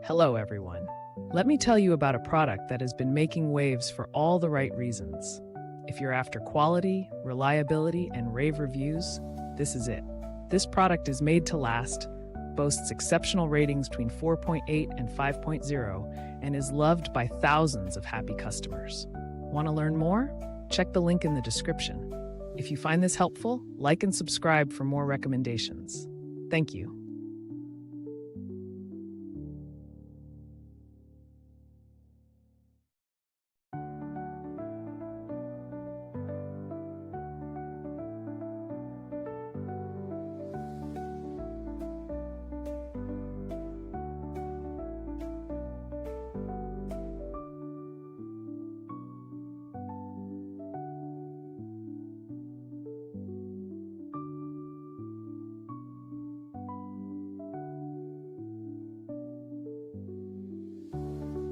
Hello, everyone. Let me tell you about a product that has been making waves for all the right reasons. If you're after quality, reliability, and rave reviews, this is it. This product is made to last, boasts exceptional ratings between 4.8 and 5.0, and is loved by thousands of happy customers. Want to learn more? Check the link in the description. If you find this helpful, like and subscribe for more recommendations. Thank you.